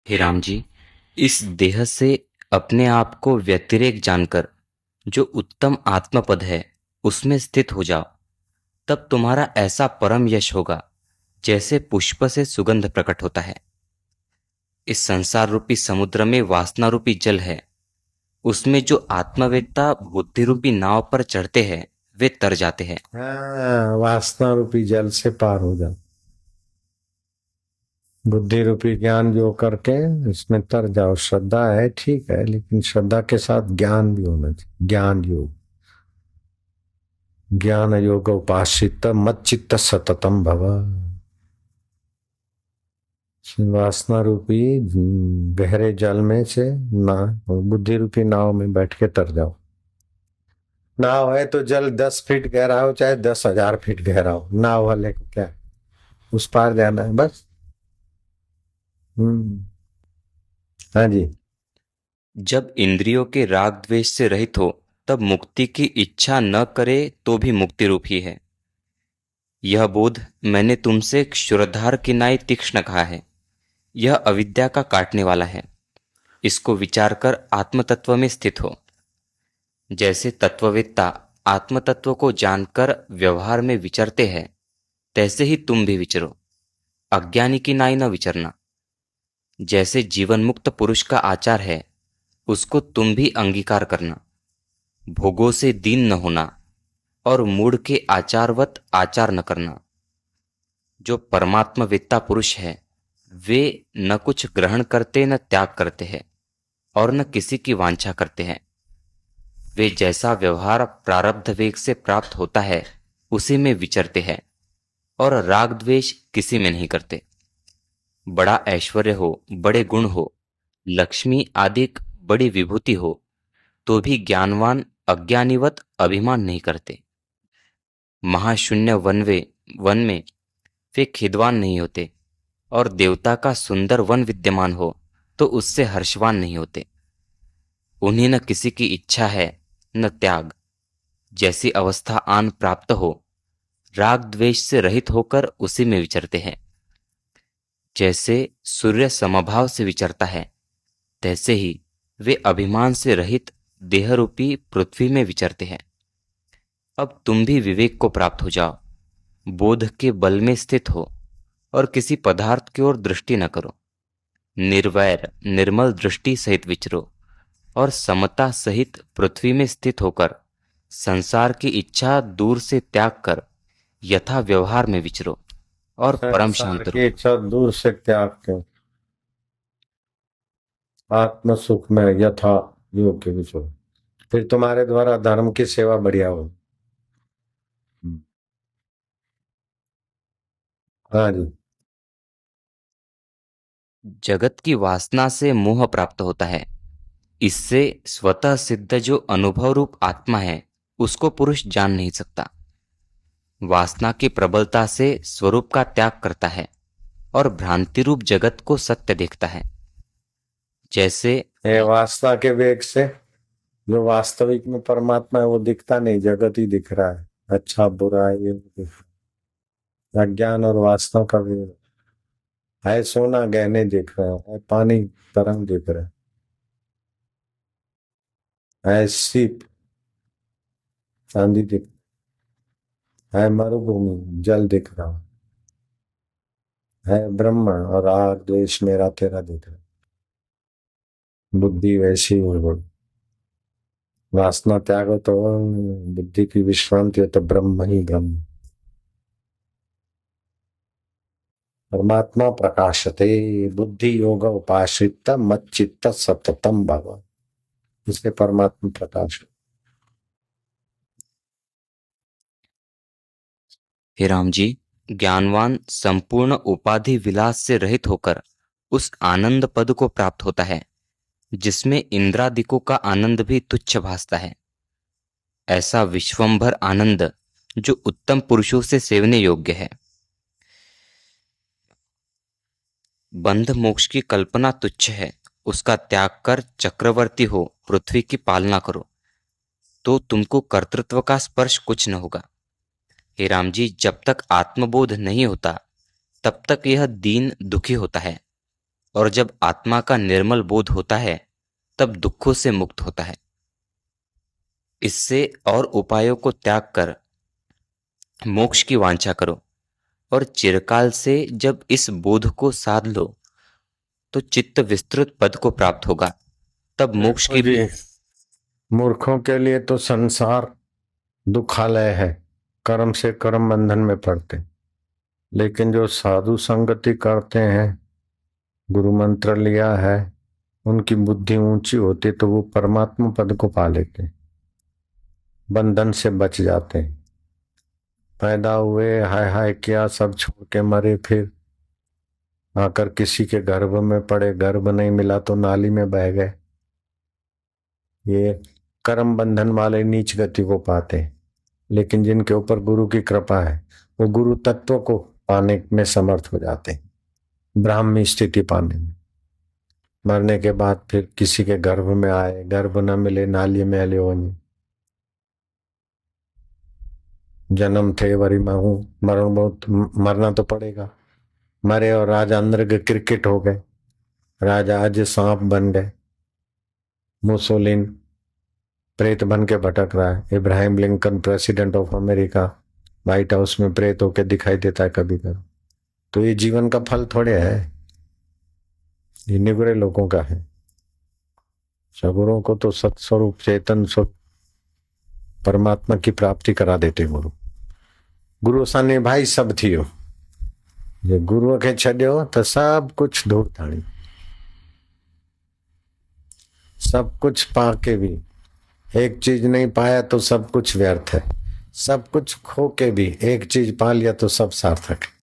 हे राम जी, इस देह से अपने आप को व्यतिरेक जानकर जो उत्तम आत्मपद है उसमें स्थित हो जाओ। तब तुम्हारा ऐसा परम यश होगा जैसे पुष्प से सुगंध प्रकट होता है। इस संसार रूपी समुद्र में वासना रूपी जल है। उसमें जो आत्मवेत्ता बुद्धि रूपी नाव पर चढ़ते हैं वे तर जाते हैं। हाँ, वासना रूपी जल से पार हो जाओ। बुद्धि रूपी ज्ञान जो करके इसमें तर जाओ। श्रद्धा है ठीक है, लेकिन श्रद्धा के साथ ज्ञान भी होना चाहिए। ज्ञान योग, ज्ञान योग उपासित मत चित्त सततम भव। वासना रूपी गहरे जल में से ना बुद्धि रूपी नाव में बैठ के तर जाओ। नाव है तो जल 10 फीट गहरा हो चाहे 10,000 फीट गहरा हो, नाव वाले को क्या, उस पार जाना है बस। हम्म। हाँ जी। जब इंद्रियों के राग द्वेष से रहित हो तब मुक्ति की इच्छा न करे तो भी मुक्ति रूप ही है। यह बोध मैंने तुमसे क्षुरधार की नाई तीक्ष्ण कहा है। यह अविद्या का काटने वाला है। इसको विचार कर आत्मतत्व में स्थित हो। जैसे तत्ववेत्ता आत्मतत्व को जानकर व्यवहार में विचरते हैं, तैसे ही तुम भी विचरो। अज्ञानी की नाई न विचरना। जैसे जीवन मुक्त पुरुष का आचार है, उसको तुम भी अंगीकार करना। भोगों से दीन न होना और मूढ़ के आचारवत आचार न करना। जो परमात्मवेत्ता पुरुष है, वे न कुछ ग्रहण करते न त्याग करते हैं और न किसी की वांछा करते हैं। वे जैसा व्यवहार प्रारब्ध वेग से प्राप्त होता है उसी में विचरते हैं और राग द्वेष किसी में नहीं करते। बड़ा ऐश्वर्य हो, बड़े गुण हो, लक्ष्मी आदि बड़ी विभूति हो, तो भी ज्ञानवान अज्ञानीवत अभिमान नहीं करते। महाशून्य वन में वे खिदवान नहीं होते और देवता का सुंदर वन विद्यमान हो तो उससे हर्षवान नहीं होते। उन्हें न किसी की इच्छा है न त्याग। जैसी अवस्था आन प्राप्त हो, राग द्वेष से रहित होकर उसी में विचरते हैं। जैसे सूर्य समभाव से विचरता है, तैसे ही वे अभिमान से रहित देहरूपी पृथ्वी में विचरते हैं। अब तुम भी विवेक को प्राप्त हो जाओ। बोध के बल में स्थित हो और किसी पदार्थ की ओर दृष्टि न करो। निर्वैर निर्मल दृष्टि सहित विचरो और समता सहित पृथ्वी में स्थित होकर संसार की इच्छा दूर से त्याग कर यथा व्यवहार में विचरो और परम संसार शांत की रहो। इच्छा दूर से त्याग के आत्म सुख में यथा योग के विचो, फिर तुम्हारे द्वारा धर्म की सेवा बढ़िया हो। हाँ जी। जगत की वासना से मोह प्राप्त होता है। इससे स्वतः सिद्ध जो अनुभव रूप आत्मा है उसको पुरुष जान नहीं सकता। वासना की प्रबलता से स्वरूप का त्याग करता है और भ्रांति रूप जगत को सत्य देखता है। जैसे ये वासना के वेग से जो वास्तविक में परमात्मा है वो दिखता नहीं, जगत ही दिख रहा है। अच्छा बुरा ये दिख रहा है। अज्ञान और वासना का वेग है। सोना गहने दिख रहे हैं, है पानी तरंग दिख रहे हैं, है सीप चांदी दिख, है मरुभूमि जल दिख रहा है ब्रह्म और आग देश मेरा तेरा दिख रहा है। बुद्धि वैसी हो, वासना त्यागो तो बुद्धि की विश्रांति हो तो ब्रह्म ही ब्रह्म। परमात्मा प्रकाशते बुद्धि योग उपाश्रित मच्चित्त सततम भव। इसलिए परमात्मा प्रकाश। हे राम जी, ज्ञानवान संपूर्ण उपाधि विलास से रहित होकर उस आनंद पद को प्राप्त होता है जिसमें इंद्रादिकों का आनंद भी तुच्छ भासता है। ऐसा विश्वंभर आनंद जो उत्तम पुरुषों से सेवने योग्य है। बंध मोक्ष की कल्पना तुच्छ है। उसका त्याग कर चक्रवर्ती हो पृथ्वी की पालना करो तो तुमको कर्तृत्व का स्पर्श कुछ न होगा। हे राम जी, जब तक आत्मबोध नहीं होता तब तक यह दीन दुखी होता है। और जब आत्मा का निर्मल बोध होता है तब दुखों से मुक्त होता है। इससे और उपायों को त्याग कर मोक्ष की वांछा करो, और चिरकाल से जब इस बोध को साध लो तो चित्त विस्तृत पद को प्राप्त होगा। तब मोक्ष देखो की जी, मूर्खों के लिए तो संसार दुखालय है, कर्म से कर्म बंधन में पड़ते। लेकिन जो साधु संगति करते हैं, गुरु मंत्र लिया है, उनकी बुद्धि ऊंची होती तो वो परमात्मा पद को पा लेते, बंधन से बच जाते। पैदा हुए, हाय हाय किया, सब छोड़ के मरे, फिर आकर किसी के गर्भ में पड़े, गर्भ नहीं मिला तो नाली में बह गए। ये कर्म बंधन वाले नीच गति को पाते। लेकिन जिनके ऊपर गुरु की कृपा है वो गुरु तत्व को पाने में समर्थ हो जाते हैं, ब्राह्मी स्थिति पाने में। मरने के बाद फिर किसी के गर्भ में आए, गर्भ न मिले, नाली में हले होने, जन्म थे वरी मरूं, मरण बहुत, मरना तो पड़ेगा। मरे और राजा अंदर के क्रिकेट हो गए, राजा आज सांप बन गए, मुसोलिन प्रेत बन के भटक रहा है, Ibrahim Lincoln president of America white house में प्रेत होके दिखाई देता है कभी कभी। तो ये जीवन का फल थोड़े है, ये निगुरे लोगों का है। सगुरों को तो सत्स्वरूप चेतन स्वरूप परमात्मा की प्राप्ति करा देते गुरु। गुरु साने भाई सब थियो, जे गुरु के छड्यो तो सब कुछ धूल थाणी। सब कुछ पाके भी एक चीज नहीं पाया तो सब कुछ व्यर्थ है। सब कुछ खो के भी एक चीज पा लिया तो सब सार्थक है।